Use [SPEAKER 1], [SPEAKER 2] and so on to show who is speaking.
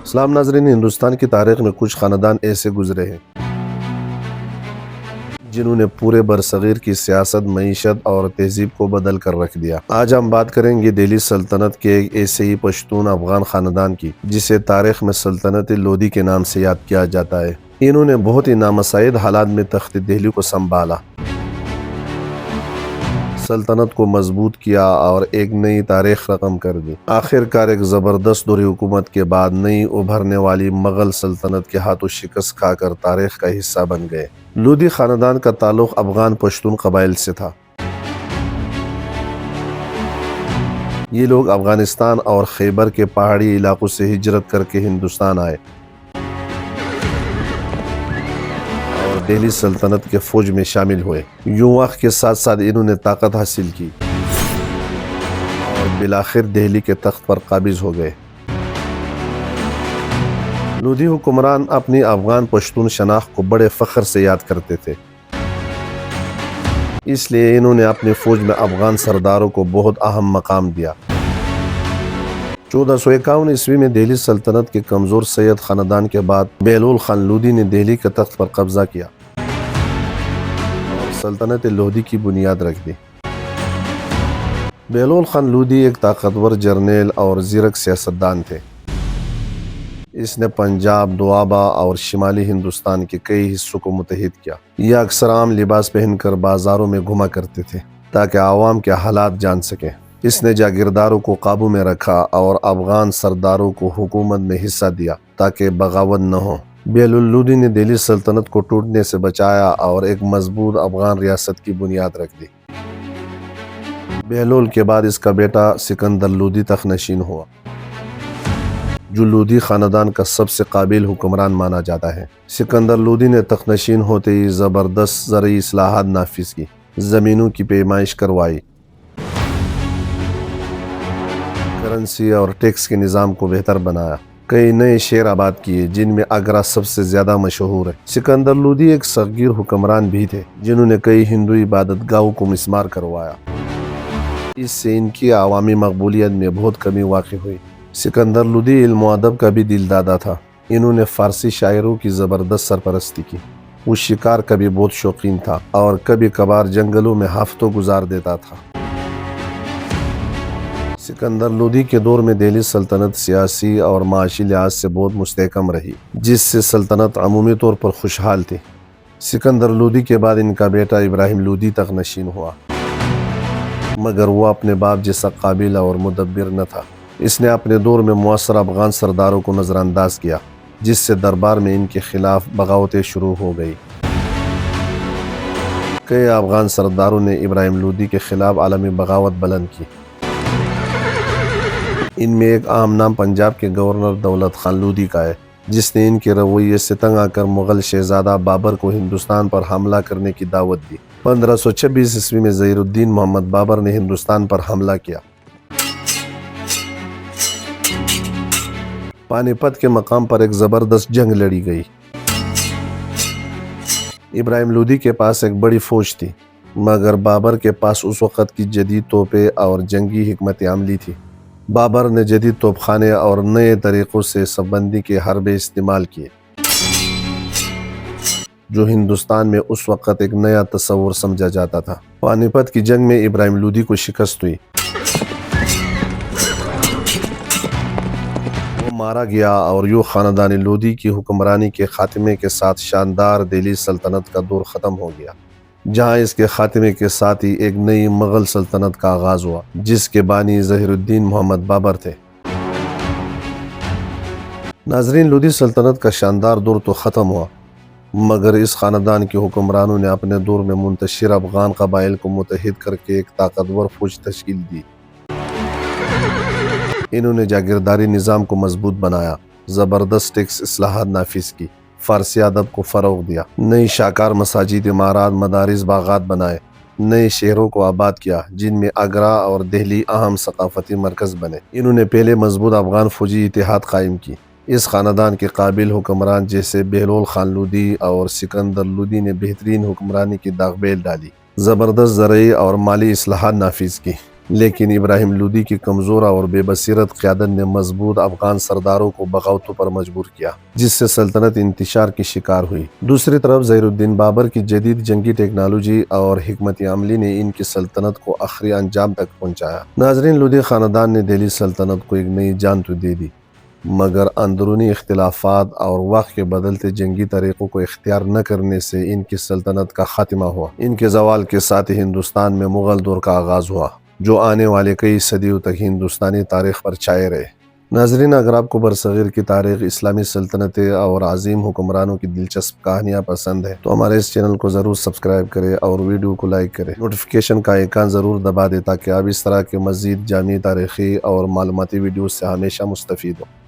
[SPEAKER 1] اسلام ناظرین، ہندوستان کی تاریخ میں کچھ خاندان ایسے گزرے ہیں جنہوں نے پورے برصغیر کی سیاست، معیشت اور تہذیب کو بدل کر رکھ دیا۔ آج ہم بات کریں گے دہلی سلطنت کے ایک ایسے ہی پشتون افغان خاندان کی جسے تاریخ میں سلطنت لودھی کے نام سے یاد کیا جاتا ہے۔ انہوں نے بہت ہی نامساعد حالات میں تخت دہلی کو سنبھالا، سلطنت کو مضبوط کیا اور ایک نئی تاریخ رقم کر دی۔ آخر کار ایک زبردست دور حکومت کے بعد نئی ابھرنے والی مغل سلطنت کے ہاتھوں شکست کھا کر تاریخ کا حصہ بن گئے۔ لودھی خاندان کا تعلق افغان پشتون قبائل سے تھا۔ یہ لوگ افغانستان اور خیبر کے پہاڑی علاقوں سے ہجرت کر کے ہندوستان آئے اور دہلی سلطنت کے فوج میں شامل ہوئے۔ یوں وقت کے ساتھ ساتھ انہوں نے طاقت حاصل کی اور بالآخر دہلی کے تخت پر قابض ہو گئے۔ لودھی حکمران اپنی افغان پشتون شناخت کو بڑے فخر سے یاد کرتے تھے، اس لیے انہوں نے اپنی فوج میں افغان سرداروں کو بہت اہم مقام دیا۔ 1451 عیسوی میں دہلی سلطنت کے کمزور سید خاندان کے بعد بہلول خان لودھی نے دہلی کے تخت پر قبضہ کیا اور سلطنت لودھی کی بنیاد رکھ دی۔ بہلول خان لودھی ایک طاقتور جرنیل اور زیرک سیاستدان تھے۔ اس نے پنجاب، دوابہ اور شمالی ہندوستان کے کئی حصوں کو متحد کیا۔ یہ اکثر عام لباس پہن کر بازاروں میں گھوما کرتے تھے تاکہ عوام کے حالات جان سکیں۔ اس نے جاگیرداروں کو قابو میں رکھا اور افغان سرداروں کو حکومت میں حصہ دیا تاکہ بغاوت نہ ہو۔ بہلول لودھی نے دہلی سلطنت کو ٹوٹنے سے بچایا اور ایک مضبوط افغان ریاست کی بنیاد رکھ دی۔ بہلول کے بعد اس کا بیٹا سکندر لودھی تخت نشین ہوا، جو لودھی خاندان کا سب سے قابل حکمران مانا جاتا ہے۔ سکندر لودھی نے تخت نشین ہوتے ہی زبردست زرعی اصلاحات نافذ کی، زمینوں کی پیمائش کروائی، کرنسی اور ٹیکس کے نظام کو بہتر بنایا، کئی نئے شہر آباد کیے جن میں آگرہ سب سے زیادہ مشہور ہے۔ سکندر لودھی ایک صغیر حکمران بھی تھے جنہوں نے کئی ہندو عبادت گاہوں کو مسمار کروایا۔ اس سے ان کی عوامی مقبولیت میں بہت کمی واقع ہوئی۔ سکندر لودھی علم و ادب کا بھی دلدادہ تھا۔ انہوں نے فارسی شاعروں کی زبردست سرپرستی کی۔ وہ شکار کا بھی بہت شوقین تھا اور کبھی کبھار جنگلوں میں ہفتوں گزار دیتا تھا۔ سکندر لودھی کے دور میں دہلی سلطنت سیاسی اور معاشی لحاظ سے بہت مستحکم رہی، جس سے سلطنت عمومی طور پر خوشحال تھی۔ سکندر لودھی کے بعد ان کا بیٹا ابراہیم لودھی تخت نشین ہوا، مگر وہ اپنے باپ جیسا قابل اور مدبر نہ تھا۔ اس نے اپنے دور میں مؤثر افغان سرداروں کو نظر انداز کیا، جس سے دربار میں ان کے خلاف بغاوتیں شروع ہو گئی۔ کئی افغان سرداروں نے ابراہیم لودھی کے خلاف عالمی بغاوت بلند کی۔ ان میں ایک اہم نام پنجاب کے گورنر دولت خان لودھی کا ہے، جس نے ان کے رویے سے تنگ آ کر مغل شہزادہ بابر کو ہندوستان پر حملہ کرنے کی دعوت دی۔ 1526 عیسوی میں ظہیر الدین محمد بابر نے ہندوستان پر حملہ کیا۔ پانی پت کے مقام پر ایک زبردست جنگ لڑی گئی۔ ابراہیم لودھی کے پاس ایک بڑی فوج تھی، مگر بابر کے پاس اس وقت کی جدید توپیں اور جنگی حکمت عملی تھی۔ بابر نے جدید توپ خانے اور نئے طریقوں سے صف بندی کے حربے استعمال کیے، جو ہندوستان میں اس وقت ایک نیا تصور سمجھا جاتا تھا۔ پانی پت کی جنگ میں ابراہیم لودھی کو شکست ہوئی، وہ مارا گیا اور یوں خاندان لودھی کی حکمرانی کے خاتمے کے ساتھ شاندار دہلی سلطنت کا دور ختم ہو گیا، جہاں اس کے خاتمے کے ساتھ ہی ایک نئی مغل سلطنت کا آغاز ہوا، جس کے بانی ظہیر الدین محمد بابر تھے۔ ناظرین، لودھی سلطنت کا شاندار دور تو ختم ہوا، مگر اس خاندان کے حکمرانوں نے اپنے دور میں منتشر افغان قبائل کو متحد کر کے ایک طاقتور فوج تشکیل دی۔ انہوں نے جاگیرداری نظام کو مضبوط بنایا، زبردست ٹیکس اصلاحات نافذ کی، فارسی ادب کو فروغ دیا، نئی شاہکار مساجد، عمارات، مدارس، باغات بنائے، نئے شہروں کو آباد کیا جن میں آگرہ اور دہلی اہم ثقافتی مرکز بنے۔ انہوں نے پہلے مضبوط افغان فوجی اتحاد قائم کی۔ اس خاندان کے قابل حکمران جیسے بہلول خان لودھی اور سکندر لودھی نے بہترین حکمرانی کی داغ بیل ڈالی، زبردست زرعی اور مالی اصلاحات نافذ کی۔ لیکن ابراہیم لودھی کی کمزور اور بے بصیرت قیادت نے مضبوط افغان سرداروں کو بغاوتوں پر مجبور کیا، جس سے سلطنت انتشار کی شکار ہوئی۔ دوسری طرف ظہیر الدین بابر کی جدید جنگی ٹیکنالوجی اور حکمت عملی نے ان کی سلطنت کو آخری انجام تک پہنچایا۔ ناظرین، لودھی خاندان نے دہلی سلطنت کو ایک نئی جان تو دے دی، مگر اندرونی اختلافات اور وقت کے بدلتے جنگی طریقوں کو اختیار نہ کرنے سے ان کی سلطنت کا خاتمہ ہوا۔ ان کے زوال کے ساتھ ہی ہندوستان میں مغل دور کا آغاز ہوا، جو آنے والے کئی صدیوں تک ہندوستانی تاریخ پر چھائے رہے۔ ناظرین، اگر آپ کو برصغیر کی تاریخ، اسلامی سلطنتیں اور عظیم حکمرانوں کی دلچسپ کہانیاں پسند ہیں تو ہمارے اس چینل کو ضرور سبسکرائب کریں اور ویڈیو کو لائک کریں۔ نوٹیفیکیشن کا آئیکن ضرور دبا دیں تاکہ آپ اس طرح کے مزید جامع تاریخی اور معلوماتی ویڈیوز سے ہمیشہ مستفید ہوں۔